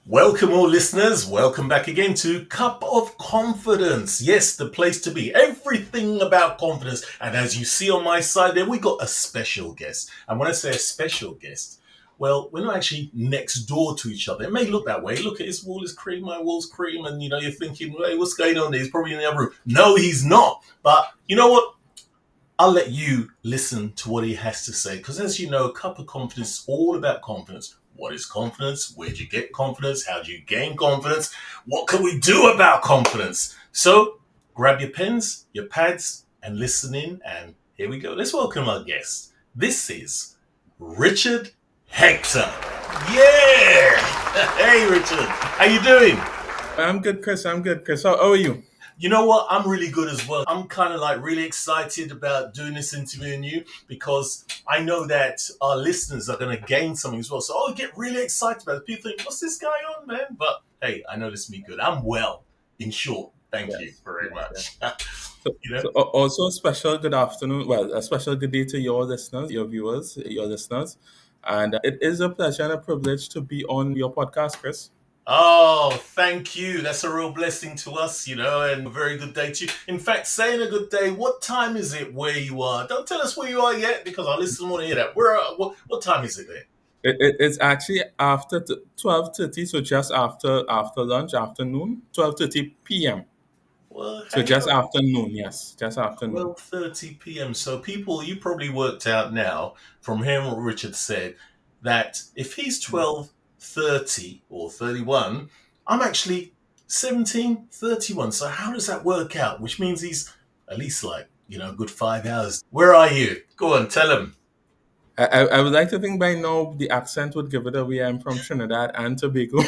Welcome all listeners, welcome back again to Cuppa Confidence. Yes, the place to be, everything about confidence. And as you see on my side there, we got a special guest. And when I say a special guest, well, we're not actually next door to each other. It may look that way. Look at his wall is cream, my wall's cream. And you're thinking, hey, what's going on there? He's probably in the other room. No, he's not. But you know what? I'll let you listen to what he has to say. Because as you know, Cuppa Confidence is all about confidence. What is confidence? Where do you get confidence? How do you gain confidence? What can we do about confidence? So grab your pens, your pads, and listen in. And here we go. Let's welcome our guest. This is Richard Hector. Yeah! Hey, Richard. How you doing? I'm good, Chris. How are you? You know what? I'm really good as well. I'm kind of like really excited about doing this interview with you because I know that our listeners are going to gain something as well. So I'll get really excited about it. People think, what's this guy on, man? But hey, I know this will be good. I'm well, in short. Thank you very much. Also a special good afternoon. Well, a special good day to your listeners, your viewers, your listeners. And it is a pleasure and a privilege to be on your podcast, Chris. Oh, thank you. That's a real blessing to us, and a very good day to you. In fact, saying a good day, what time is it where you are? Don't tell us where you are yet because our listeners want to hear that. What time is it there? It's actually after 12:30, so just after lunch, afternoon, 12:30 p.m. Well, So hang just on. afternoon, yes, just afternoon. 12:30 p.m. So people, you probably worked out now from hearing what Richard said that if he's 12:30 or 31, I'm actually 17:31. So how does that work out? Which means he's at least like, a good 5 hours. Where are you? Go on, tell him. I would like to think by now the accent would give it away. I'm from Trinidad and Tobago.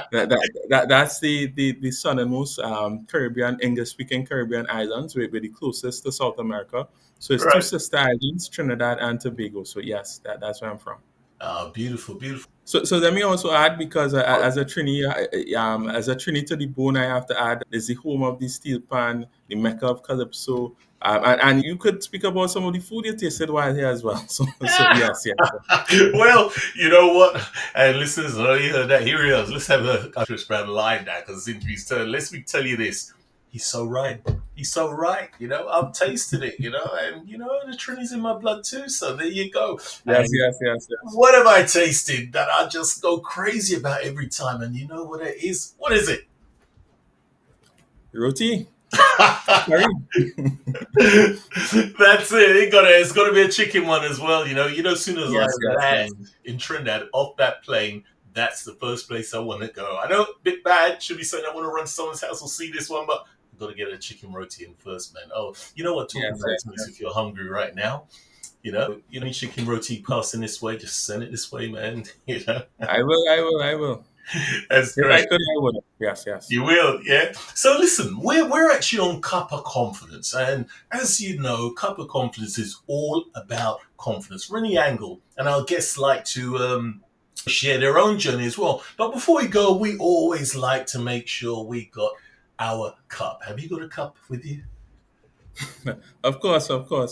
That's the southernmost Caribbean, English-speaking Caribbean islands. We're the closest to South America. So it's two Right. sister islands, Trinidad and Tobago. So yes, that's where I'm from. Oh, beautiful, beautiful. So let me also add, because as a Trini, as a Trini to the bone, I have to add is the home of the steel pan, the Mecca of Calypso, and you could speak about some of the food you tasted while here as well. So yes, yes. Well, you know what? And listeners, I know you heard that. Here he is. Let's have a Chris Browne live now because this interview's turn. Let me tell you this. He's so right. He's so right. I've tasted it, and the Trinity's in my blood too. So there you go. Yes, And yes, yes, yes. what have I tasted that I just go crazy about every time? And you know what it is? What is it? Roti. Sorry. That's it. It's got to be a chicken one as well. As soon as I Yes, yes, yes. land in Trinidad off that plane, that's the first place I want to go. I know, a bit bad. Should be saying I want to run to someone's house or see this one, but I've got to get a chicken roti in first, man. Oh, you know what? Talking Yes, about yes, things, if yes. you're hungry right now, chicken roti passing this way, just send it this way, man. I will. That's If I great. could, I would. Yes, yes. You will, yeah. So listen, we're actually on Cuppa Confidence, and as you know, Cuppa Confidence is all about confidence from any angle, and our guests like to share their own journey as well. But before we go, we always like to make sure we got our cup. Have you got a cup with you? Of course.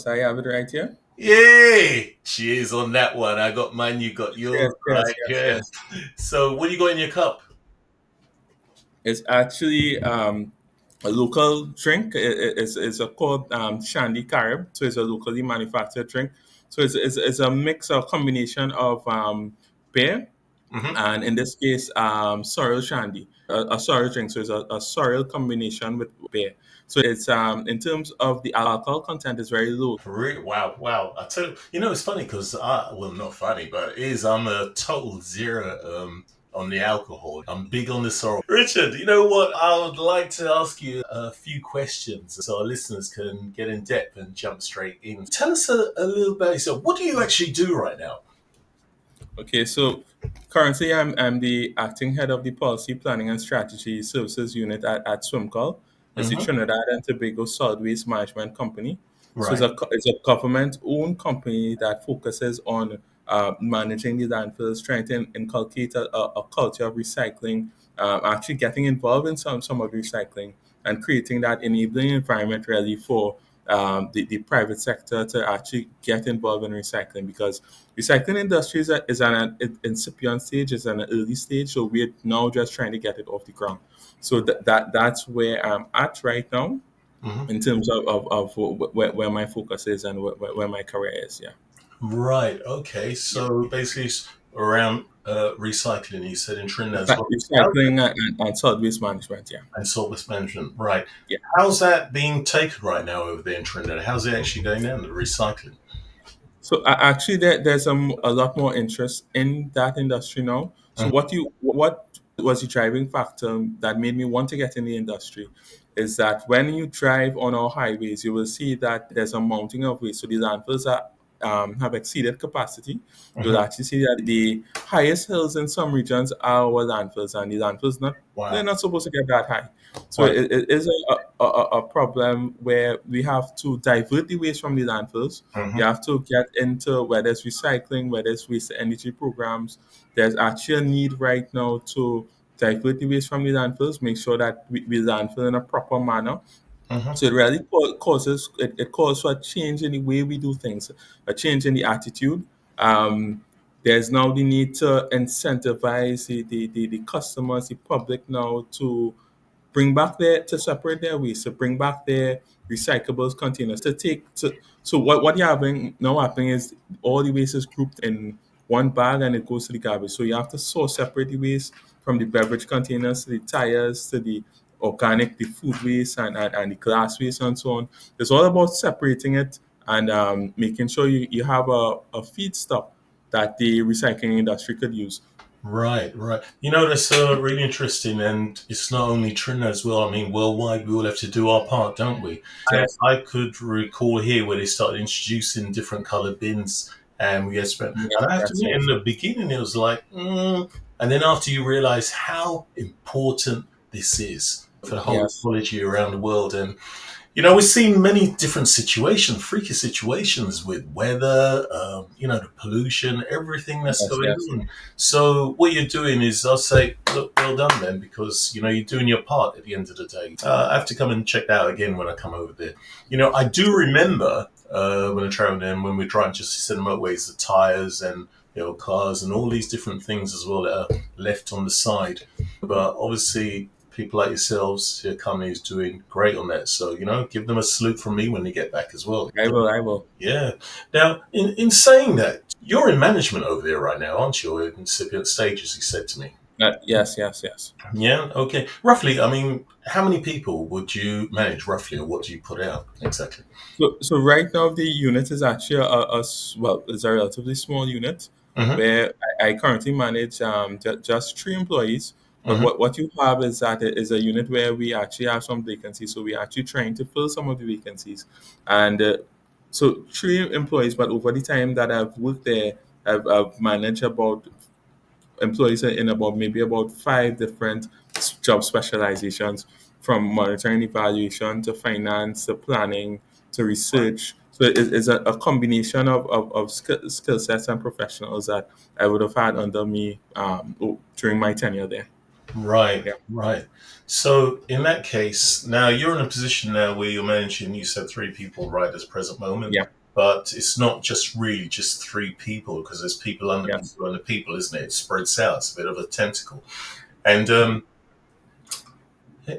I have it right here. Yay! Cheers on that one. I got mine, you got Yes, yours, yes, right? yes, Yeah. yes. So what do you got in your cup? It's actually a local drink. It's a called Shandy Carib. So it's a locally manufactured drink. So it's a mix or combination of beer Mm-hmm. and in this case sorrel shandy, a sorrel drink. So it's a sorrel combination with beer. So it's in terms of the alcohol content is very low. Wow, wow. I tell you, it's funny because well, not funny, but it is, I'm a total zero on the alcohol. I'm big on the sorrel. Richard, you know what? I would like to ask you a few questions so our listeners can get in depth and jump straight in. Tell us a little about yourself. What do you actually do right now? Okay, so currently I'm the acting head of the Policy Planning and Strategy Services Unit at SWMCOL. It's the Mm-hmm. Trinidad and Tobago Solid Waste Management Company. So Right. it's a government-owned company that focuses on managing the landfills, trying to inculcate a culture of recycling, actually getting involved in some of the recycling and creating that enabling environment really for the private sector to actually get involved in recycling, because recycling industry is at an incipient stage, is at an early stage. So we're now just trying to get it off the ground. So that's where I'm at right now Hmm. in terms of where my focus is and where my career is. Yeah. Right. Okay. Yeah. So basically, it's around recycling. You said in Trinidad as well. How, Recycling and solid waste management. Yeah. and service management. Right. Yeah. How's that being taken right now over there in Trinidad? How's it actually going down, the recycling? So actually, there's a lot more interest in that industry now. So Mhm. what was the driving factor that made me want to get in the industry is that when you drive on our highways, you will see that there's a mounting of waste. So the landfills have exceeded capacity. You'll Mhm. actually see that the highest hills in some regions are our landfills, and the landfills they're Wow. not supposed to get that high. So Right. it is a problem where we have to divert the waste from the landfills. Hmm. You have to get into whether it's recycling, whether it's waste to energy programs. There's actually a need right now to divert the waste from the landfills, make sure that we landfill in a proper manner. Hmm. So it really it calls for a change in the way we do things, a change in the attitude. There's now the need to incentivize the customers, the public now to bring back their to separate their waste, to bring back their recyclables containers, to take to so what you having now happening is all the waste is grouped in one bag and it goes to the garbage. So you have to separate the waste from the beverage containers to the tires to the organic, the food waste and the glass waste and so on. It's all about separating it and making sure you have a feedstock that the recycling industry could use. Right, right. That's really interesting, and it's not only Trinidad as well. I mean, worldwide, we all have to do our part, don't we? Yes, I could recall here where they started introducing different color bins, and we had spent. yes, And I have to yes, admit, in yes, the beginning, it was like, and then after you realize how important this is for the whole yes, ecology around the world, and we've seen many different situations, freaky situations with weather, the pollution, everything that's yes, going yes. on. So what you're doing is, I'll say, look, well done then, because you're doing your part at the end of the day. I have to come and check that out again when I come over there. I do remember when I traveled in, when we're driving just to see the motorways, the tires and cars and all these different things as well that are left on the side. But obviously, people like yourselves, your company is doing great on that. So, give them a salute from me when they get back as well. I will, I will. Yeah. Now, in saying that, you're in management over there right now, aren't you? Or in incipient stages, he said to me. Yes, yes, yes. Yeah. Okay. Roughly, I mean, how many people would you manage roughly, or what do you put out exactly? So right now the unit is actually well, it's a relatively small unit Mm-hmm. where I currently manage just 3 employees. But Mm-hmm. what you have is that it is a unit where we actually have some vacancies. So we're actually trying to fill some of the vacancies, and so 3 employees. But over the time that I've worked there, I've managed about employees in about maybe about 5 different job specializations, from monitoring evaluation to finance to planning to research. So it's a combination of skill sets and professionals that I would have had under me during my tenure there. Right, Yeah, right. So in that case, now you're in a position now where you're managing, you said 3 people right at this present moment, yeah, but it's not just really just 3 people because there's people under yes, people under people, isn't it? It spreads out. It's a bit of a tentacle. And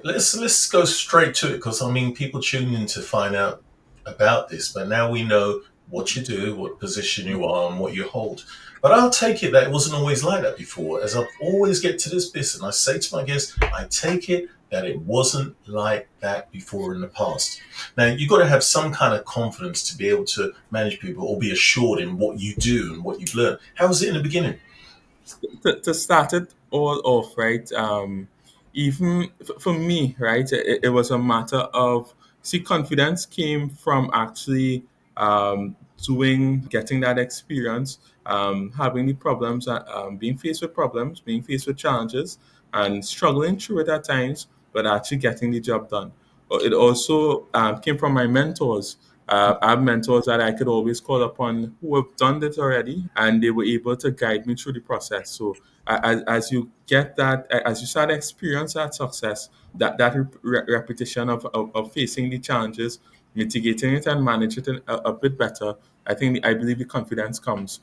let's go straight to it because I mean people tune in to find out about this, but now we know what you do, what position you are, and what you hold. But I'll take it that it wasn't always like that before. As I always get to this bit, and I say to my guests, I take it that it wasn't like that before in the past. Now you've got to have some kind of confidence to be able to manage people or be assured in what you do and what you've learned. How was it in the beginning? to start it all off, right? Even for me, right, it was a matter of see, confidence came from actually getting that experience, having the problems, being faced with problems, being faced with challenges, and struggling through it at times, but actually getting the job done. It also came from my mentors. I have mentors that I could always call upon who have done this already, and they were able to guide me through the process. So as you get that, as you start to experience that success, that repetition of facing the challenges, mitigating it and manage it a bit better, I believe the confidence comes,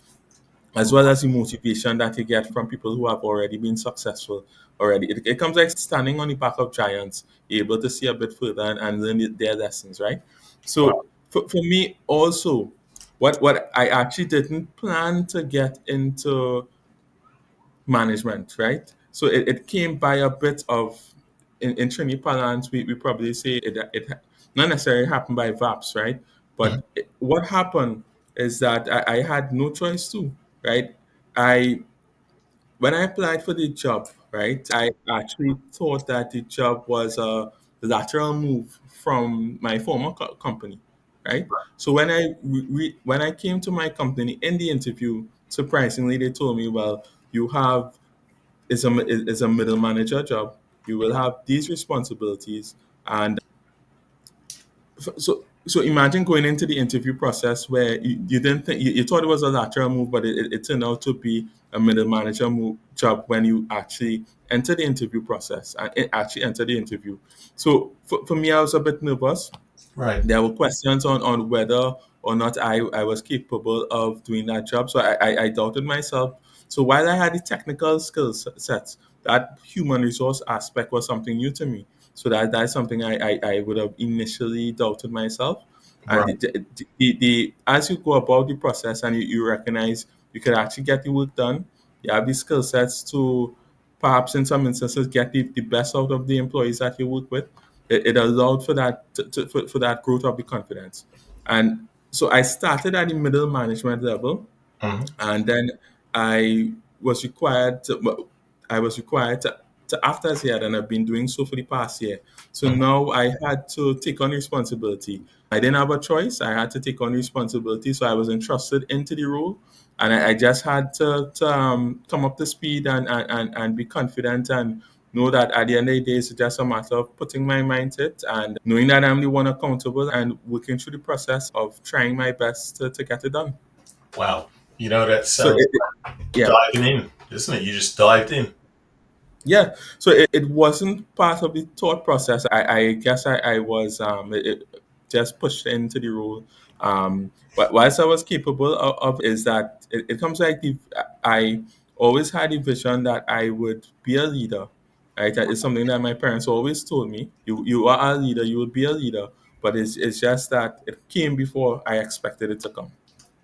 as well as the motivation that you get from people who have already been successful already. It comes like standing on the back of giants, able to see a bit further and learn their lessons, right? So Wow. for me also, what I actually didn't plan to get into management, right? So it came by a bit of, in Trinity parlance, we probably say it not necessarily happened by VAPs, right? Mhm. But what happened is that I had no choice too, right? I When I applied for the job, right, I actually thought that the job was a lateral move from my former company, right? So when I came to my company in the interview, surprisingly, they told me, well, you have is a middle manager job. You will have these responsibilities, and so imagine going into the interview process where you didn't think you thought it was a lateral move, but it turned out to be a middle manager job when you actually enter the interview process and actually enter the interview. So for me, I was a bit nervous. Right. There were questions on whether or not I was capable of doing that job. So I doubted myself. So while I had the technical skill sets, that human resource aspect was something new to me. So that's something I would have initially doubted myself. And Right. as you go about the process and you recognize you could actually get the work done, you have the skill sets to perhaps in some instances get the best out of the employees that you work with. It allowed for that for that growth of the confidence. And so I started at the middle management level, Mhm. and then I was required to well, I was required to act as head, and I've been doing so for the past year. So Mhm. now I had to take on responsibility. I didn't have a choice. I had to take on responsibility. So I was entrusted into the role, and I just had to come up to speed and be confident and know that at the end of the day, it's just a matter of putting my mind to it and knowing that I'm the one accountable and working through the process of trying my best to get it done. Wow. That So sounds yeah, diving in, isn't it? You just dived in. yeah. So it wasn't part of the thought process. I guess I was just pushed into the role. But whilst I was capable of is that it comes like I always had a vision that I would be a leader. Right, that is something that my parents always told me. You are a leader. You will be a leader. But it's just that it came before I expected it to come.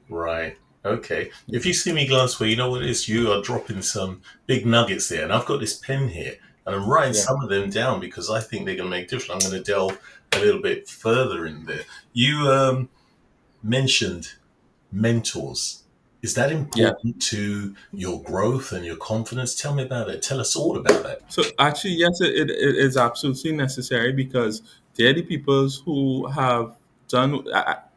Right. Okay. If you see me glance where you know what it is, you are dropping some big nuggets there. And I've got this pen here and I'm writing Yeah. some of them down because I think they're going to make a difference. I'm going to delve a little bit further in there. You mentioned mentors. Is that Yeah. important to your growth and your confidence? Tell me about it. Tell us all about that. So actually, yes, it is absolutely necessary because they're the people who have done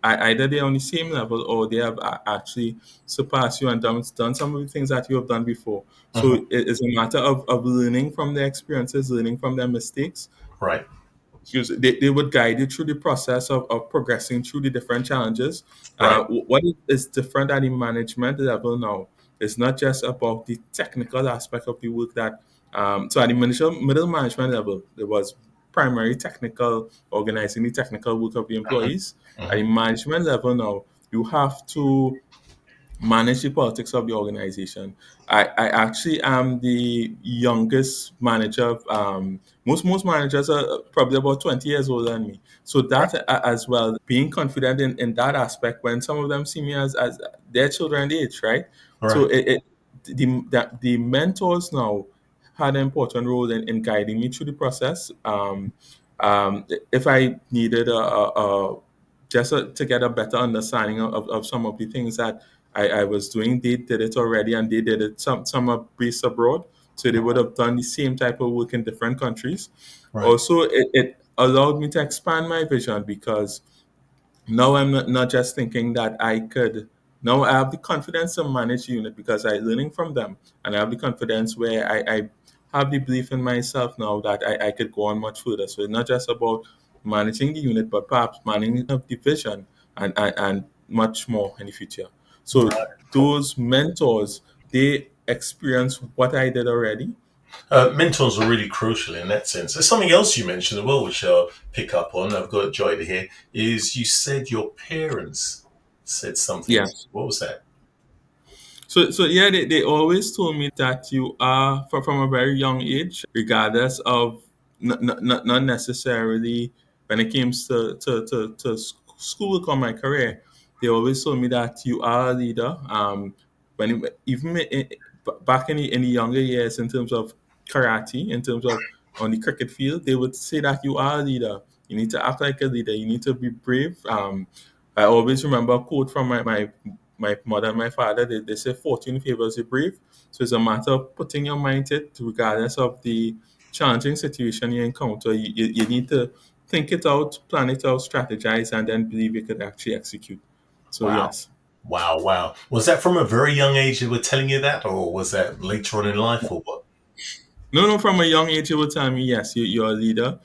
either they're on the same level or they have actually surpassed you and done some of the things that you have done before. So Mhm. it is a matter of learning from their experiences, learning from their mistakes, Right. because they would guide you through the process of progressing through the different challenges. Right. What is different at the management level now is not just about the technical aspect of the work that, so at the middle management level, there was primary technical, organizing the technical work of the Mhm. employees. At the Mhm. management level now, you have to manage the politics of the organization. I actually am the youngest manager. Most managers are probably about 20 years older than me. So that as well, being confident in that aspect when some of them see me as their children age, right? So Right. the mentors now had an important role in guiding me through the process. If I needed to get a better understanding of some of the things that I was doing. They did it already and they did it. Some are based abroad. So they would have done the same type of work in different countries. Right. Also, it allowed me to expand my vision because now I'm not just thinking that I could. Now I have the confidence to manage the unit because I'm learning from them, and I have the confidence where I have the belief in myself now that I could go on much further. So it's not just about managing the unit, but perhaps managing the division and much more in the future. So Right. those mentors, they experience what I did already, Mentors are really crucial in that sense. There's something else you mentioned as well, which I'll pick up on. I've got joy to hear. Is you said your parents said something. Yes. What was that? So yeah, they always told me that you are from a very young age, regardless of not necessarily when it comes to school or my career. They always told me that you are a leader. Even back in the younger years, in terms of karate, in terms of on the cricket field, they would say that you are a leader. You need to act like a leader. You need to be brave. I always remember a quote from my mother and my father. They say fortune favors the brave. So it's a matter of putting your mind to it, regardless of the challenging situation you encounter. You need to think it out, plan it out, strategize, and then believe you could actually execute. So Wow. yes. Wow, wow. Was that from a very young age they were telling you that, or was that later on in life, or what? No, no, from a young age, you will tell me, yes, you're a leader.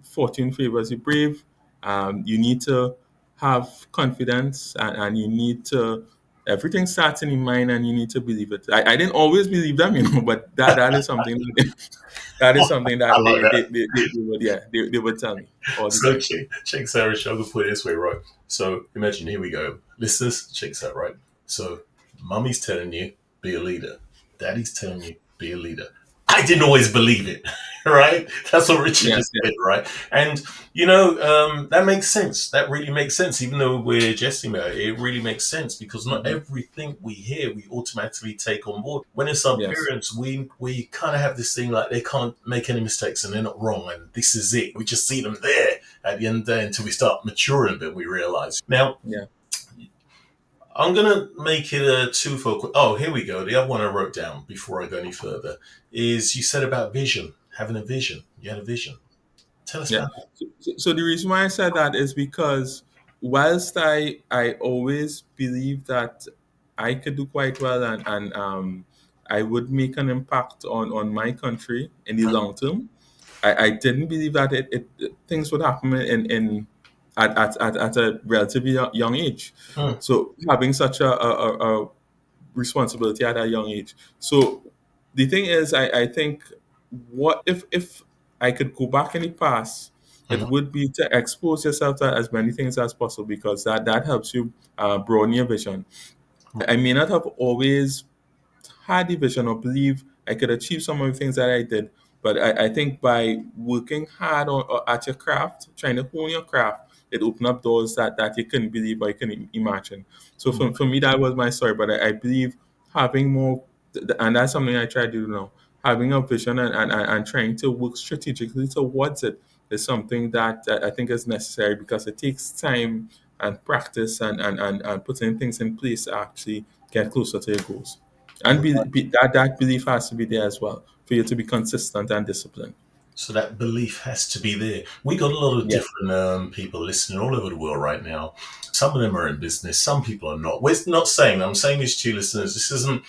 Fortune favors the brave. You need to have confidence, and you need to, everything starts in your mind, and you need to believe it. I didn't always believe them, but that is something that is something that I like that. they would, yeah, they would tell me all the So time. check Sarah, I'm gonna put it this way, right? So imagine, here we go. Listeners, check this out, right? So mummy's telling you, be a leader. Daddy's telling you, be a leader. I didn't always believe it, right? That's what Richard Yes, just yes, said, right? And that makes sense. That really makes sense. Even though we're jesting about it, it really makes sense because not hmm everything we hear we automatically take on board. When it's our yes, parents, we kind of have this thing like they can't make any mistakes and they're not wrong, and this is it. We just see them there at the end of the day until we start maturing a bit. We realize now. yeah, I'm gonna make it a twofold. Oh, here we go. The other one I wrote down before I go any further is you said about vision, having a vision. You had a vision. Tell us yeah. about that. So the reason why I said that is because whilst I always believe that I could do quite well, and I would make an impact on my country in the long term, I didn't believe that things would happen at a relatively young age. Mm, So having such a responsibility at a young age. So the thing is, I think, what if I could go back in the past, it mhm, would be to expose yourself to as many things as possible, because that helps you broaden your vision. I may not have always had the vision or believe I could achieve some of the things that I did. But I think by working hard at your craft, trying to hone your craft, it opened up doors that you couldn't believe or you couldn't imagine. So mm. for me, that was my story. But I believe having more, and that's something I try to do now, having a vision and trying to work strategically towards it is something that I think is necessary, because it takes time and practice and putting things in place to actually get closer to your goals. And that belief has to be there as well for you to be consistent and disciplined. So that belief has to be there. We got a lot of Yeah. different people listening all over the world right now. Some of them are in business. Some people are not. We're not saying. I'm saying this to you, listeners. This isn't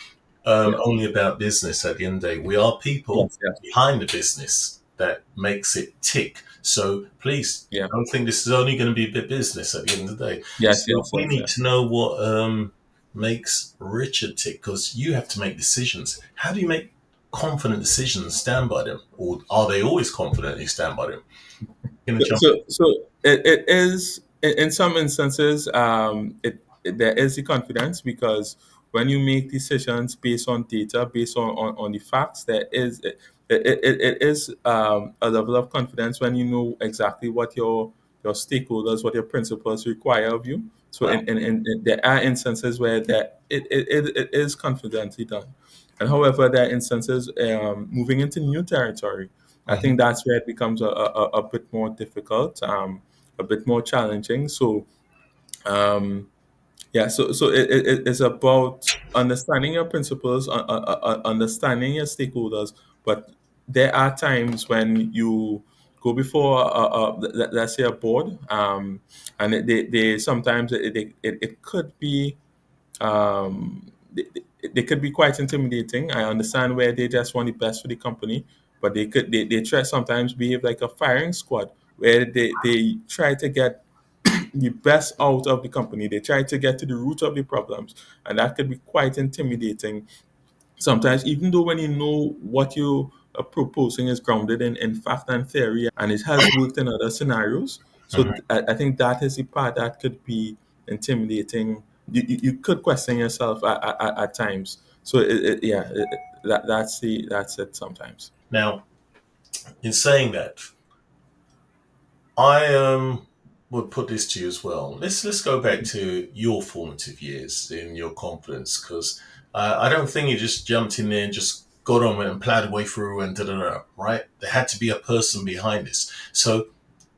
Yeah. only about business. At the end of the day, we are people Yes. Yes. behind the business that makes it tick. So please Yeah. don't think this is only going to be a bit business at the end of the day. Yes. So Yes. we Yes. need Yes. to know what makes Richard tick, because you have to make decisions. How do you make confident decisions and stand by them? Or are they always confident and you stand by them? Going to jump So it is in some instances, there is the confidence, because when you make decisions based on data, based on the facts, there is it is a level of confidence when you know exactly what your stakeholders, what your principals require of you. So Wow. there are instances where that it is confidently done. And however, there are instances, moving into new territory, I Mhm. think that's where it becomes a bit more difficult, a bit more challenging. So, um, yeah, so it's about understanding your principles, understanding your stakeholders, but there are times when you go before, let's say, a board, and they sometimes it could be, they could be quite intimidating. I understand where they just want the best for the company, but they try sometimes behave like a firing squad, where they try to get the best out of the company. They try to get to the root of the problems, and that could be quite intimidating sometimes, even though when you know what you are proposing is grounded in fact and theory, and it has worked in other scenarios. So Mhm. I think that is the part that could be intimidating. You could question yourself at times. So that's it sometimes. Now, in saying that, I would put this to you as well. Let's go back to your formative years in your confidence, because I don't think you just jumped in there and just got on and plowed away through and da da da. Right? There had to be a person behind this. So,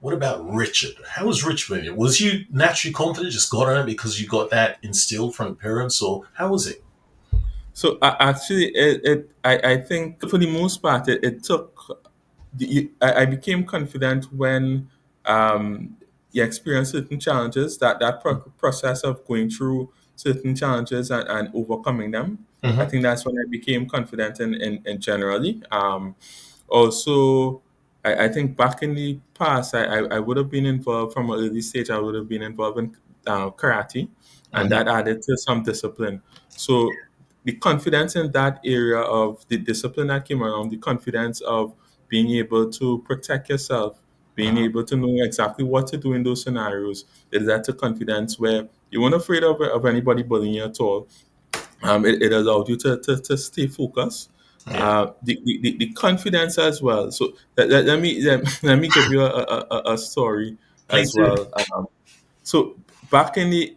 what about Richard? How was Richard with you? Was you naturally confident? Just got on it because you got that instilled from parents, or how was it? So actually, I think for the most part, it took. I became confident when you experience certain challenges. Process of going through certain challenges and overcoming them. I Mm-hmm. think that's when I became confident in generally. Also, I think back in the past, I would have been involved from an early stage. I would have been involved in karate, and Mm-hmm. that added to some discipline. So the confidence in that area of the discipline that came around, the confidence of being able to protect yourself, being Mm-hmm. able to know exactly what to do in those scenarios, is that a confidence where you weren't afraid of anybody bullying you at all. It allowed you to stay focused. Yeah. The confidence as well. So let me give you a story Please as do. well. So back in the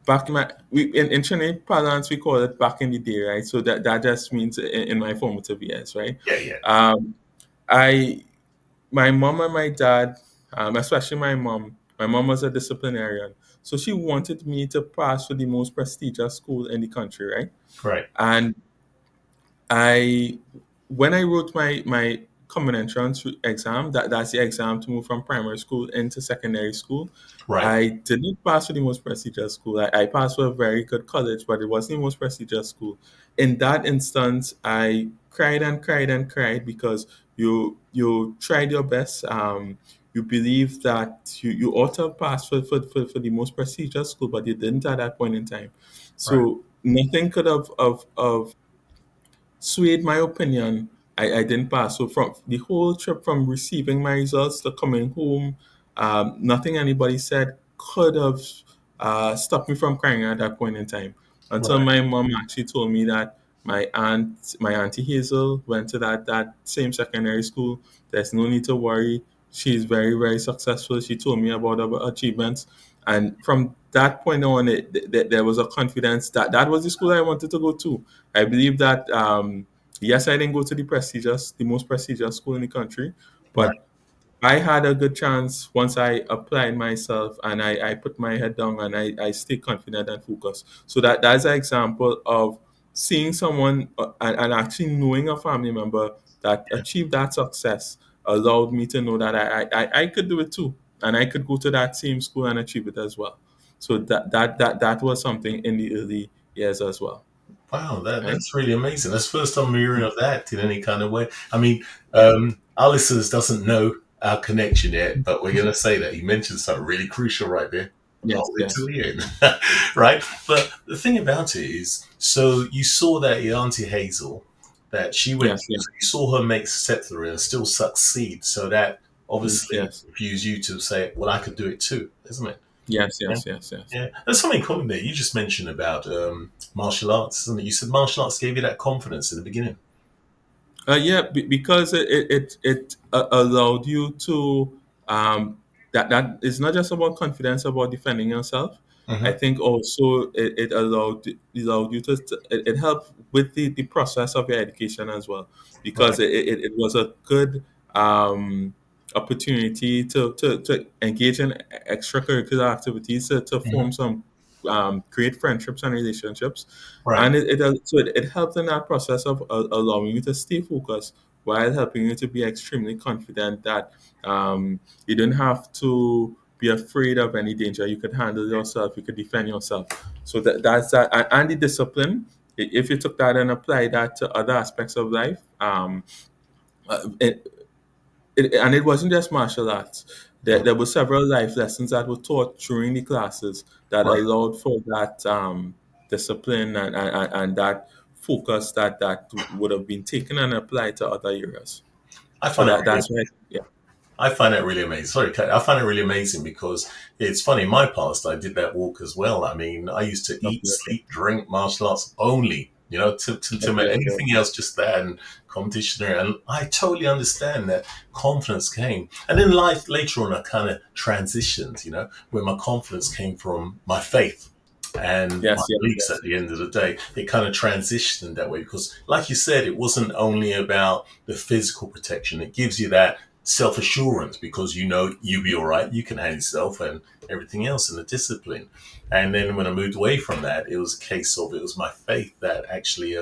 back in my in Trinidad parlance we call it back in the day, right? So that just means in my formative years, right? Yeah. Yeah. Um, I my mom and my dad, especially my mom was a disciplinarian, so she wanted me to pass for the most prestigious school in the country, right? Right. And I when I wrote my common entrance exam, that's the exam to move from primary school into secondary school. Right. I didn't pass for the most prestigious school. I passed for a very good college, but it wasn't the most prestigious school. In that instance, I cried and cried and cried because you tried your best. You believe that you ought to have passed for the most prestigious school, but you didn't at that point in time. Right. So nothing could have swayed my opinion. I didn't pass. So from the whole trip, from receiving my results to coming home, nothing anybody said could have stopped me from crying at that point in time. Until Right. my mom actually told me that my auntie Hazel, went to that same secondary school. There's no need to worry. She's very successful. She told me about her achievements, and from that point on, there was a confidence that that was the school I wanted to go to. I believe that yes, I didn't go to the most prestigious school in the country, Right. but I had a good chance once I applied myself and I put my head down and I stayed confident and focused. So that's an example of seeing someone and actually knowing a family member that achieved that success allowed me to know that I could do it too. And I could go to that same school and achieve it as well. So that was something in the early years as well. Wow, Right? that's really amazing. That's the first time I'm hearing of that in any kind of way. I mean, our listeners doesn't know our connection yet, but we're going to say that he mentioned something really crucial right there. Yes, Hold it till yes, the end, right? But the thing about it is, so you saw that your Auntie Hazel, that she went, yes, through, yes, so you saw her make step through and still succeed. So that yes, obviously yes, infused you to say, well, I could do it too, isn't it? yes, Yeah. yes, yes, yes. Yeah, there's something common there. You just mentioned about martial arts, isn't it? You said martial arts gave you that confidence in the beginning. Yeah, because it allowed you to that it's not just about confidence about defending yourself. I Mm-hmm. think also it allowed you it helped with the process of your education as well Right. because it was a good um, opportunity to engage in extracurricular activities to Mm-hmm. form some create friendships and relationships, Right. and it helped in that process of allowing you to stay focused while helping you to be extremely confident that you didn't have to be afraid of any danger. You could handle yourself. You could defend yourself. So that's that. And the discipline. If you took that and applied that to other aspects of life, it, and it wasn't just martial arts. There were several life lessons that were taught during the classes that Right. allowed for that discipline and that focus that would have been taken and applied to other areas. I So find it really that's why, yeah, I find that really amazing. Sorry, Kate, I find it really amazing because it's funny. In my past, I did that walk as well. I mean, I used to eat, okay, okay, sleep, drink martial arts only. You know, to okay, make okay, anything else just that and competition there. And I totally understand that confidence came. And then life later on, I kind of transitioned. You know, where my confidence came from my faith and my yes, yes, beliefs at yes, the end of the day. It kind of transitioned that way because, like you said, it wasn't only about the physical protection. It gives you that self assurance because you know you'll be all right, you can handle yourself and everything else and the discipline. And then when I moved away from that, it was a case of it was my faith that actually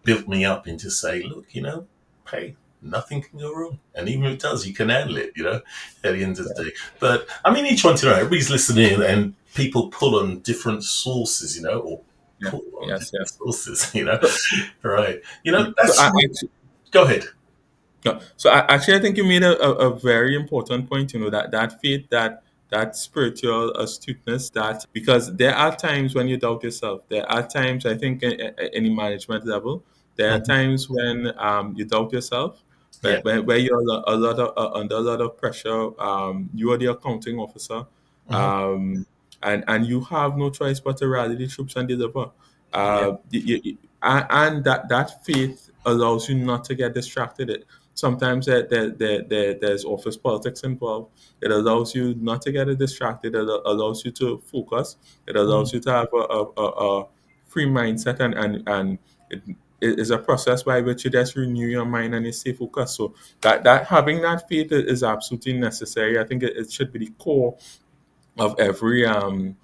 built me up into say, look, you know, hey, nothing can go wrong. And even if it does, you can handle it, you know, at the end of the day. But I mean, each one to know, everybody's listening and people pull on different sources, you know, or yeah, pull on yes, different yes. sources, you know, So, right. You know, so that's, go ahead. actually, I think you made a very important point. You know that faith, that spiritual astuteness, that because there are times when you doubt yourself. There are times I think at any management level, there are Mhm. times when you doubt yourself, Yeah. where you're a lot of under a lot of pressure. You are the accounting officer, Mhm. um, and you have no choice but to rally the troops and deliver. Yeah. And that faith allows you not to get distracted. Sometimes there's office politics involved. It allows you not to get distracted. It allows you to focus. It allows Mm. you to have a free mindset, and it is a process by which you just renew your mind and you stay focused. So that having that faith is absolutely necessary. I think it should be the core of every it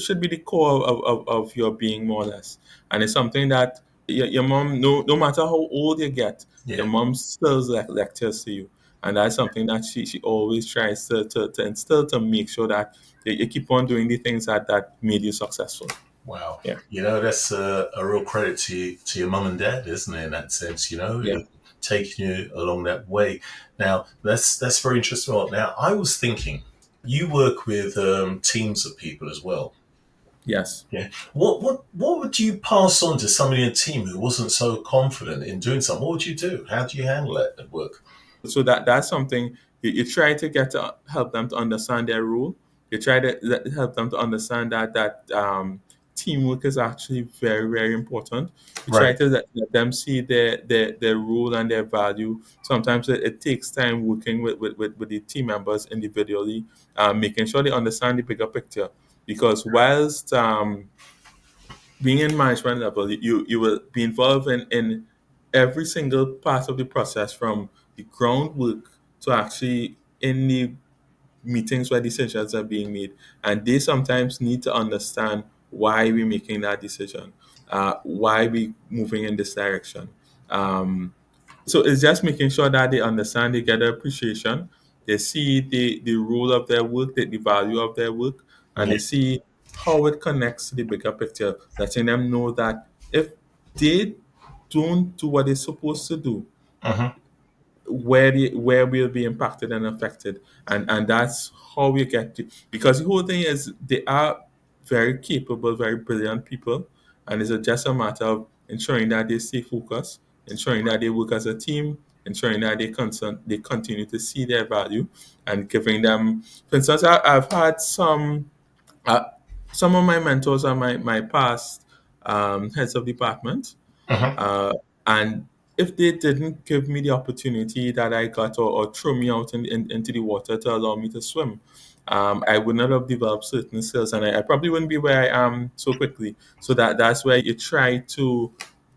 should be the core of your being, more or less. And it's something that your mom, no matter how old you get, your Yeah. mom still lectures to you, and that's something that she always tries to instill, to make sure that you keep on doing the things that made you successful. Wow. Yeah, You know, that's a real credit to your mum and dad, isn't it? In that sense, you know, yeah, taking you along that way. Now, that's very interesting. Well, now, I was thinking, you work with teams of people as well. yes. Yeah. What would you pass on to somebody in a team who wasn't so confident in doing something? What would you do? How do you handle it at work? So that's something you try to get to help them to understand their role. You try to help them to understand that teamwork is actually very, very important. You try Right. to let them see their role and their value. Sometimes it takes time working with the team members individually, making sure they understand the bigger picture. Because whilst being in management level, you will be involved in every single part of the process, from the groundwork to actually in the meetings where decisions are being made. And they sometimes need to understand why we're making that decision, why we moving in this direction. Um, so it's just making sure that they understand, they get the appreciation, they see the role of their work, the value of their work, and Yeah. they see how it connects to the bigger picture, letting them know that if they don't do what they're supposed to do, Hmm. where we'll be impacted and affected. And that's how we get to, because the whole thing is they are very capable, very brilliant people, and it's just a matter of ensuring that they stay focused, ensuring that they work as a team, ensuring that they continue to see their value, and giving them, for instance, I've had uh, some of my mentors are my past heads of department, Hmm. uh, and if they didn't give me the opportunity that I got, or throw me out into the water to allow me to swim, I would not have developed certain skills, and I probably wouldn't be where I am so quickly. So that's where you try to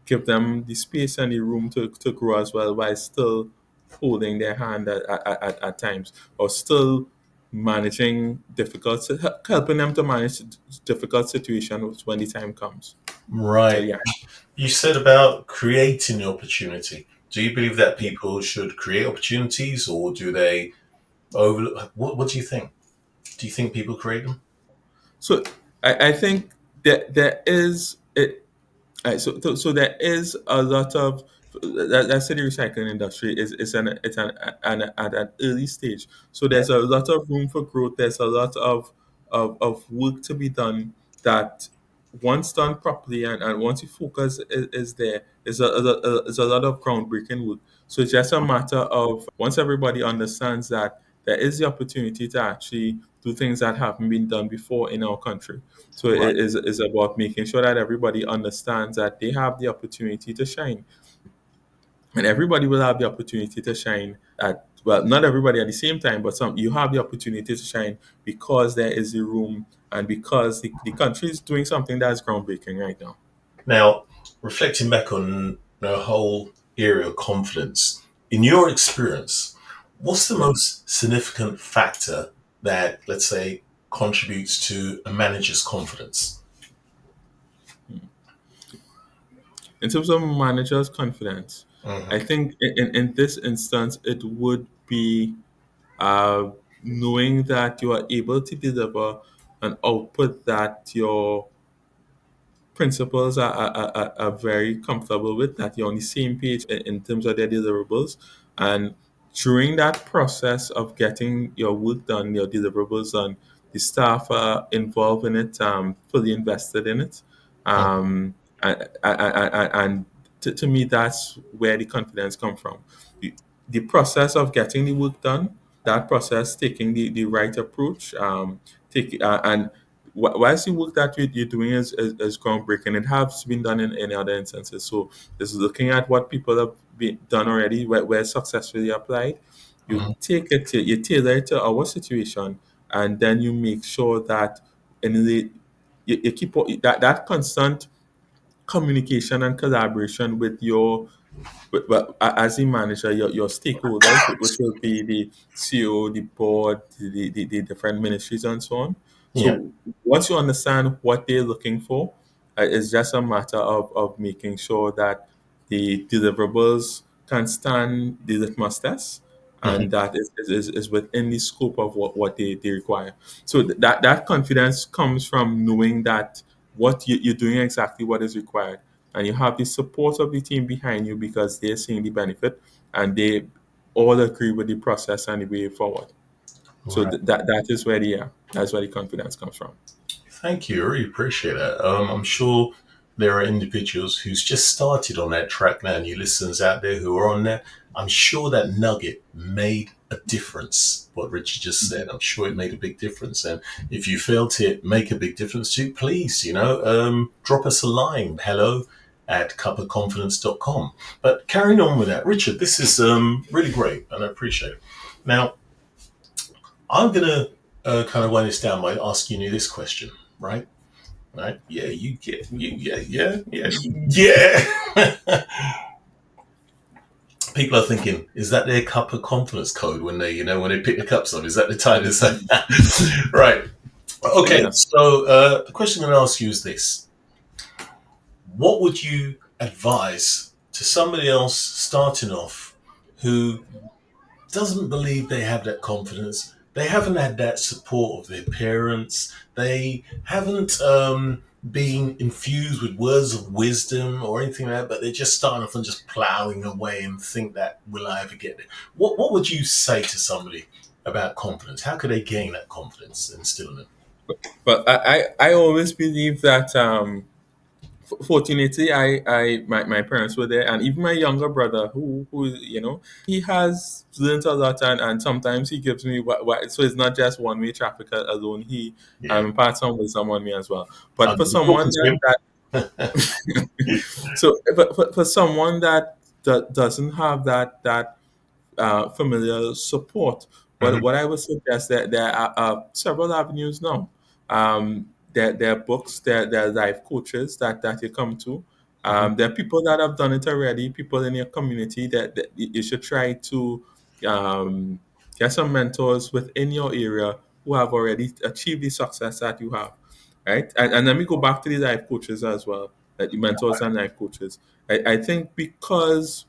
give them the space and the room to grow as well, while still holding their hand at times, or still managing helping them to manage difficult situations when the time comes. So Right. yeah. You said about creating the opportunity. Do you believe that people should create opportunities or do they overlook? What do you think? Do you think people create them? So I think that there is it. So there is a lot of, let's say the recycling industry is at an early stage. So Yeah. there's a lot of room for growth. There's a lot of work to be done, that once done properly, and once you focus is there, is a lot of groundbreaking work. So it's just a matter of once everybody understands that there is the opportunity to actually do things that haven't been done before in our country. So Right. it is about making sure that everybody understands that they have the opportunity to shine, and everybody will have the opportunity to shine at, well, not everybody at the same time, but some, you have the opportunity to shine because there is the room, and because the country is doing something that's groundbreaking right now. Now, reflecting back on the whole area of confidence, in your experience, what's the Yeah. most significant factor that, let's say, contributes to a manager's confidence? In terms of manager's confidence, I Hmm. think in this instance it would be uh, knowing that you are able to deliver an output that your principals are very comfortable with, that you're on the same page in terms of their deliverables. And during that process of getting your work done, your deliverables done, the staff are involved in it, fully invested in it. Um, and to me, that's where the confidence comes from. The process of getting the work done, that process, taking the right approach, and whilst the work that you're doing is groundbreaking, it has been done in other instances. So this is looking at what people have been done already, where successfully applied. You Hmm. take it, you tailor it to our situation, and then you make sure that in the you keep that constant communication and collaboration with your, but as a manager, your stakeholders, which will be the CEO, the board, the different ministries, and so on. Yeah. So once you understand what they're looking for, it's just a matter of making sure that the deliverables can stand the litmus test, and Hmm. that is within the scope of what they require. So that confidence comes from knowing that you're doing exactly what is required, and you have the support of the team behind you because they're seeing the benefit, and they all agree with the process and the way forward. So Right. that is where that's where the confidence comes from. Thank you. I really appreciate that. I'm sure there are individuals who's just started on that track now, new listeners out there who are on there. I'm sure that nugget made a difference. What Richard just said, I'm sure it made a big difference. And if you felt it make a big difference too, please, drop us a line. Hello at cuppaconfidence.com. But carrying on with that, Richard, this is really great, and I appreciate it. Now, I'm gonna kind of wind this down by asking you this question, right? Right? Yeah, you get, yeah. People are thinking, is that their cup of confidence code when they pick the cups up? Is that the time to say, right? Okay, Yeah. so the question I'm going to ask you is this: what would you advise to somebody else starting off who doesn't believe they have that confidence. They haven't had that support of their parents. They haven't been infused with words of wisdom or anything like that, but they're just starting off and just plowing away and think that, will I ever get there? What would you say to somebody about confidence? How could they gain that confidence and instill in them? But I always believe that fortunately my parents were there, and even my younger brother who he has learned a lot, and sometimes he gives me what, so it's not just one way traffic alone. He Yeah. imparts some wisdom on me as well. But I'm for someone talking to him. so for someone that doesn't have that familiar support. Hmm. What I would suggest, that there are several avenues now. There are books, there are life coaches that you come to. Hmm. There are people that have done it already, people in your community that you should try to um, get some mentors within your area who have already achieved the success that you have. Right? And let me go back to the life coaches as well, the mentors and life coaches. I think because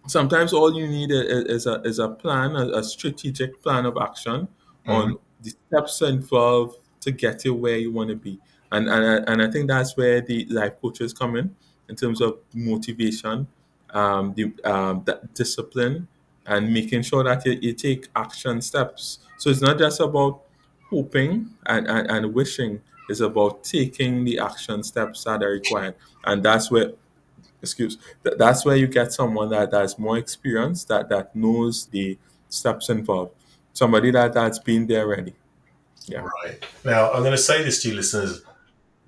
sometimes all you need is a plan, a strategic plan of action Hmm. on the steps involved to get you where you want to be. And I think that's where the life coaches come in terms of motivation, the discipline, and making sure that you take action steps. So it's not just about hoping and wishing, It's about taking the action steps that are required, and that's where, that's where you get someone that has more experience, that knows the steps involved, somebody that's been there already. Yeah. Right. Now, I'm going to say this to you listeners.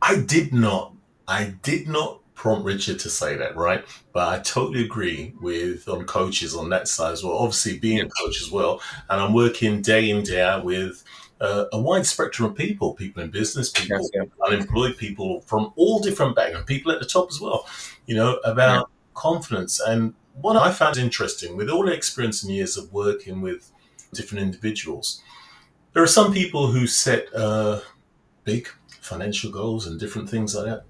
I did not. I did not prompt Richard to say that, right? But I totally agree with on coaches on that side as well. Obviously, being a Yes. coach as well, and I'm working day in day out with a wide spectrum of people: people in business, Yes. people Yeah. unemployed, people from all different backgrounds, people at the top as well. Yeah. About confidence. And what I found interesting with all the experience and years of working with different individuals, there are some people who set big financial goals and different things like that.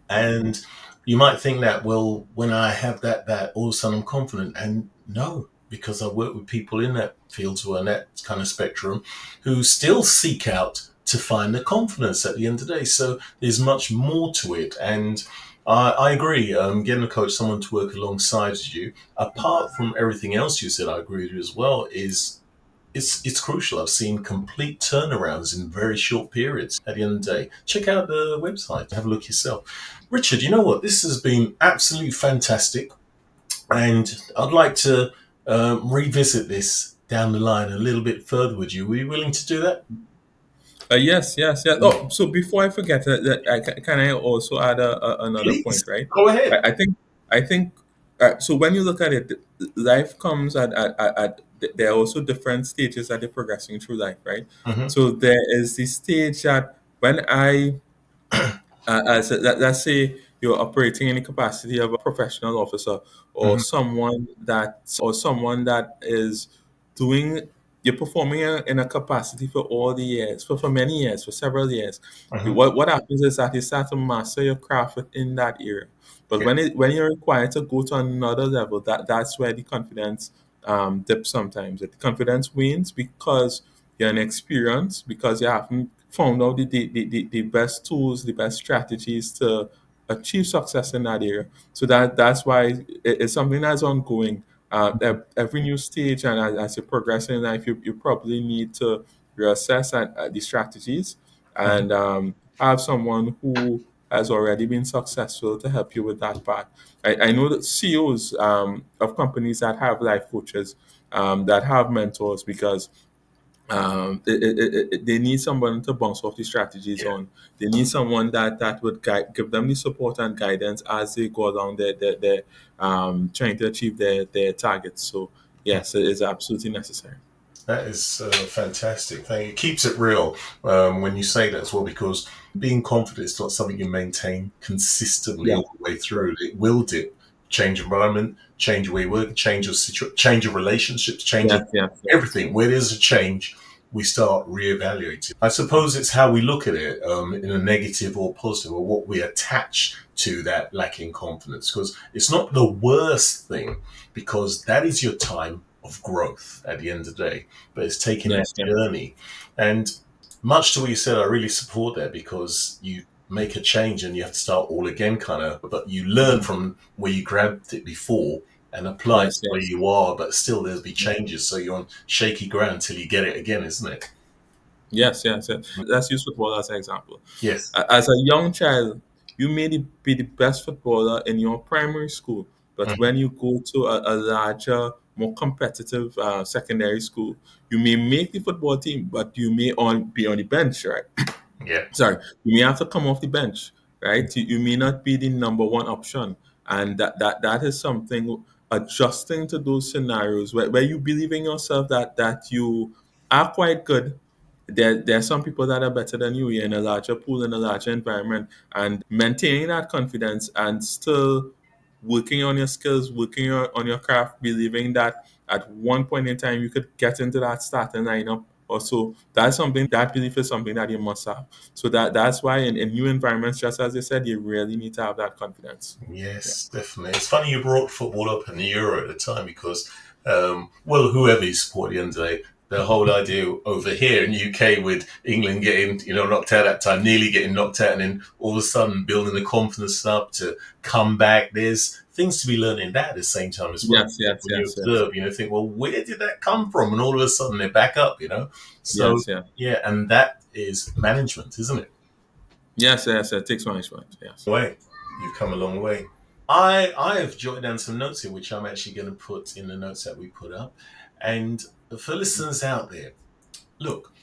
And you might think that, well, when I have that all of a sudden I'm confident. And no, because I work with people in that field who are in that kind of spectrum who still seek out to find the confidence at the end of the day. So there's much more to it. And I agree. Getting a coach, someone to work alongside you, apart from everything else you said, I agree with you as well, is it's crucial. I've seen complete turnarounds in very short periods at the end of the day. Check out the website, have a look yourself. Richard, you know what? This has been absolutely fantastic. And I'd like to revisit this down the line a little bit further with you. Were you willing to do that? Yes, yes, yes. Oh, so before I forget, can I also add another point, Please, right? go ahead. I think. So when you look at it, life comes at there are also different stages that they're progressing through life, right? Hmm. So there is the stage that when let's say you're operating in the capacity of a professional officer, or Hmm. someone that is doing you're performing in a capacity for all the years, for many years, for several years. Hmm. What happens is that you start to master your craft within that area. But Yeah. when you're required to go to another level, that's where the confidence dips sometimes. The confidence wanes because you're inexperienced, because you haven't found out the best tools, the best strategies to achieve success in that area. So that's why it's something that's ongoing. Every new stage, and as you progress in life, you probably need to reassess the strategies, Mhm. and have someone who has already been successful to help you with that part. I know that CEOs of companies that have life coaches, that have mentors, because they need someone to bounce off the strategies Yeah. on. They need someone that would give them the support and guidance as they go along their trying to achieve their targets. So yes, it is absolutely necessary. That is fantastic. Thank you. It keeps it real when you say that as well, because being confident is not something you maintain consistently Yeah. all the way through. It will dip. Change environment, change the way you work, change your relationships, change Yes. Yes. Yes. everything. Where there's a change, we start reevaluating. I suppose it's how we look at it in a negative or positive, or what we attach to that lacking confidence. Because it's not the worst thing, because that is your time of growth at the end of the day, but it's taking that Yes. Yes. journey. And much to what you said, I really support that, because you make a change and you have to start all again, kind of, but you learn from where you grabbed it before and apply it Yes. to where Yes. you are, but still there'll be changes. So you're on shaky ground until you get it again, isn't it? Yes, yes, yes. Let's use football as an example. Yes. As a young child, you may be the best footballer in your primary school, but Mhm. when you go to a larger, more competitive secondary school, you may make the football team, but you may be on the bench, right? Yeah. Sorry, you may have to come off the bench, right? You may not be the number one option, and that is something, adjusting to those scenarios where you believe in yourself, that you are quite good. There are some people that are better than you. You're in a larger pool, in a larger environment, and maintaining that confidence and still working on your skills, working on your craft, believing that at one point in time you could get into that starting lineup or so. That's something, that belief is something that you must have. So that's why in new environments, just as I said, you really need to have that confidence. Yeah. Yes, definitely. It's funny you brought football up in the Euro at the time, because, well, whoever you support at the end of the day, the whole idea over here in UK with England getting, knocked out that time, nearly getting knocked out, and then all of a sudden building the confidence up to come back. There's things to be learned in that at the same time as well. Yes, yes, When you yes, yes. observe, think, well, where did that come from? And all of a sudden they're back up. So, Yes, yeah. yeah, and that is management, isn't it? Yes, yes, it takes management. Yes. Way. You've come a long way. I have jotted down some notes here, which I'm actually going to put in the notes that we put up. And for listeners out there, look,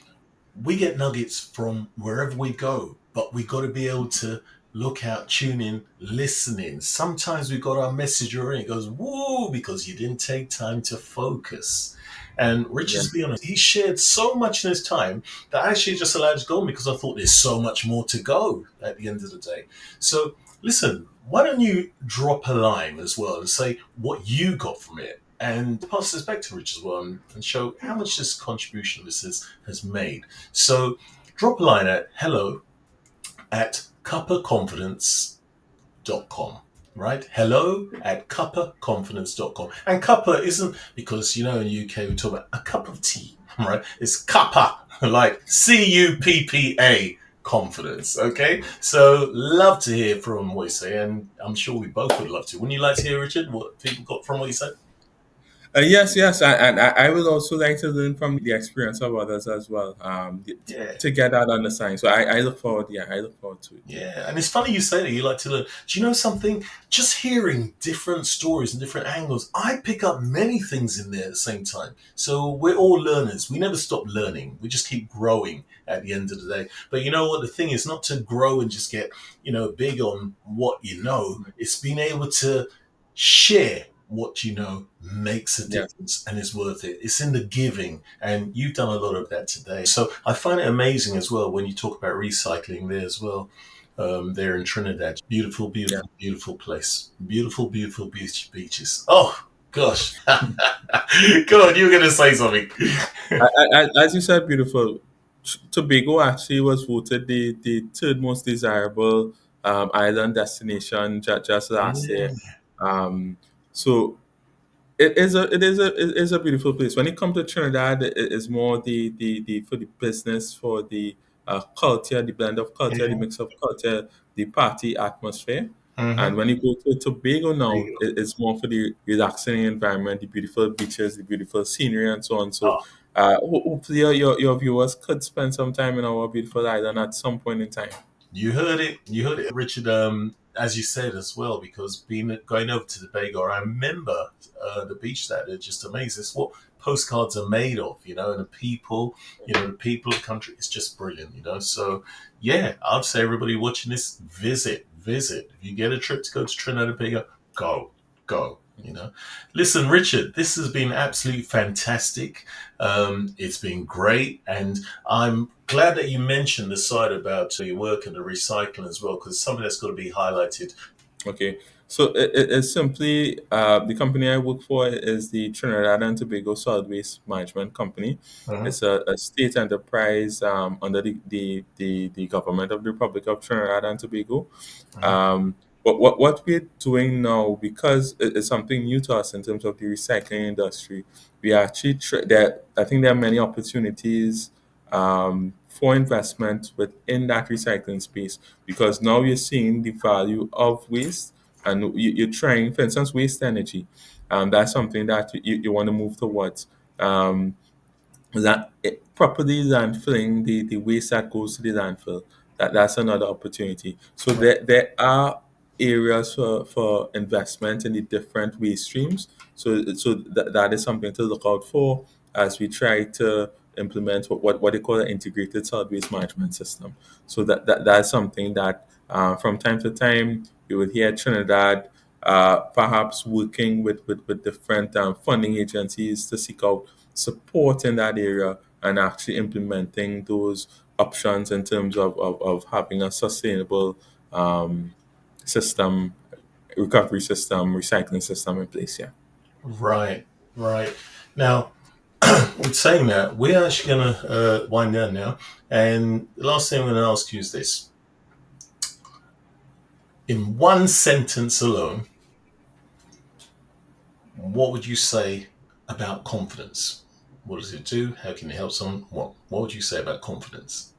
we get nuggets from wherever we go, but we got to be able to look out, tune in, listening. Sometimes we got our message already. It goes, woo, because you didn't take time to focus. And Yeah. Richard's being honest, he shared so much in his time that I actually just allowed it to go on because I thought there's so much more to go at the end of the day. So listen, why don't you drop a line as well and say what you got from it? And pass this back to Rich as well and show how much this contribution this has made. So drop a line at hello@cuppaconfidence.com. Right? Hello@cuppaconfidence.com. And Cuppa isn't because, in the UK we talk about a cup of tea, right? It's Cuppa, like Cuppa confidence. Okay? So love to hear from what you say, and I'm sure we both would love to. Wouldn't you like to hear, Richard, what people got from what you said? Yes, yes, and I would also like to learn from the experience of others as well, Yeah. to get that understanding. So I look forward, yeah, I look forward to it. Yeah, and it's funny you say that you like to learn. Do you know something? Just hearing different stories and different angles, I pick up many things in there at the same time. So we're all learners. We never stop learning. We just keep growing at the end of the day. But you know what? The thing is not to grow and just get, big on what you know. It's being able to share what you know makes a Yeah, difference and is worth it. It's in the giving, and you've done a lot of that today. So I find it amazing as well when you talk about recycling there as well. There in Trinidad, beautiful, yeah. beautiful, beautiful place, beautiful, beautiful beaches. Oh gosh, go on, you were going to say something. As you said, beautiful. Tobago actually was voted the third most desirable island destination just last year. Yeah. Um, so it is a beautiful place. When it comes to Trinidad, it is more the for the business, for the culture, the blend of culture, the Yeah. mix of culture, the party atmosphere. And Mm-hmm. when you go to Tobago There now, you go. it's more for the relaxing environment, the beautiful beaches, the beautiful scenery, and so on. So, Oh, hopefully, your viewers could spend some time in our beautiful island at some point in time. you heard it. You heard it, Richard. As you said as well, because being going over to the Tobago, I remember the beach that are just amazing. It's what postcards are made of, and the people of the country. It's just brilliant, So yeah, I'd say everybody watching this, visit. If you get a trip to go to Trinidad and Tobago, go. Listen, Richard, this has been absolutely fantastic. It's been great, and I'm glad that you mentioned the side about your work and the recycling as well, because something that's got to be highlighted. Okay, so it's simply the company I work for is the Trinidad and Tobago Solid Waste Management Company. Mhm, It's a state enterprise under the government of the Republic of Trinidad and Tobago. mhm. Um, but what we're doing now, because it's something new to us in terms of the recycling industry, we actually that I think there are many opportunities for investment within that recycling space because now you're seeing the value of waste and you're trying, for instance, waste energy. That's something that you want to move towards. Um, Properly landfilling the waste that goes to the landfill. That's another opportunity. So there are areas for investment in the different waste streams. So that is something to look out for as we try to implement what they call an integrated solid waste management system. So that's something that from time to time you would hear Trinidad perhaps working with different funding agencies to seek out support in that area and actually implementing those options in terms of having a sustainable um, system, recovery system, recycling system in place. Yeah. Right, right. Now, with saying that, we're actually going to wind down now. And the last thing I'm going to ask you is this. In one sentence alone, what would you say about confidence? What does it do? How can it help someone? What would you say about confidence?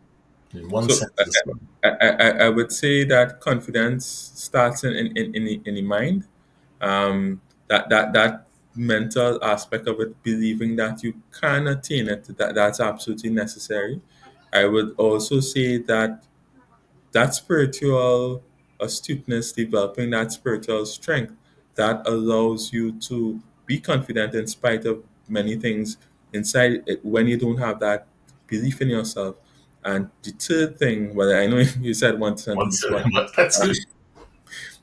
In one So sentence alone. I would say that confidence starts in the mind. That mental aspect of it, believing that you can attain it, that's absolutely necessary. I would also say that that spiritual astuteness, developing that spiritual strength that allows you to be confident in spite of many things inside it when you don't have that belief in yourself. And the third thing, well, I know you said one sentence, but That's uh, good.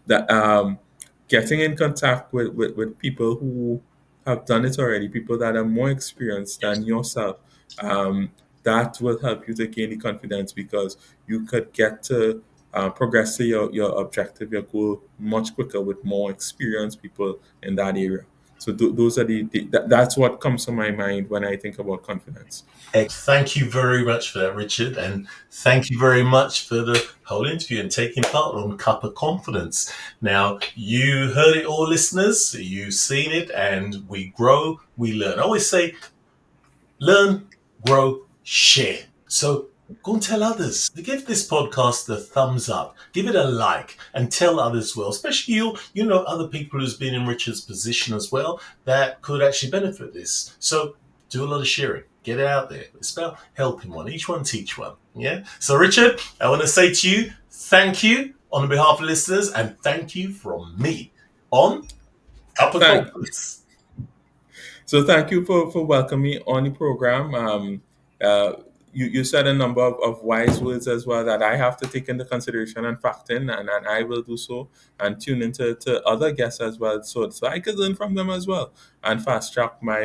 that getting in contact with people who have done it already, people that are more experienced than yourself, um, that will help you to gain the confidence because you could get to progress to your objective, your goal much quicker with more experienced people in that area. So those are that's what comes to my mind when I think about confidence. Thank you very much for that, Richard, and thank you very much for the whole interview and taking part on Cuppa Confidence. Now, you heard it all, listeners. You've seen it, and we grow, we learn. I always say, learn, grow, share. So go and tell others. Give this podcast a thumbs up. Give it a like and tell others well, especially you know other people who's been in Richard's position as well that could actually benefit this. So do a lot of sharing. Get it out there. It's about helping one. Each one teach one. Yeah. So Richard, I want to say to you, thank you on behalf of listeners and thank you from me on Upper Thank, Confidence. So thank you for welcoming me on the program. Uh, you said a number of wise words as well that I have to take into consideration and factor in, and I will do so and tune into to other guests as well, so I could learn from them as well and fast track my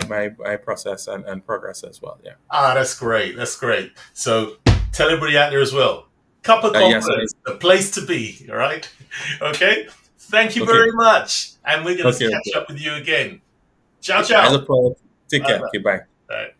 process and progress as well. Yeah. Ah, that's great. That's great. So tell everybody out there as well. Cup of Yes. confidence, the place to be. All right. Okay. Thank you Okay. very much. And we're going to Okay. catch Okay. up with you again. Ciao, I ciao. look forward. Take Bye care. Okay. Bye. bye.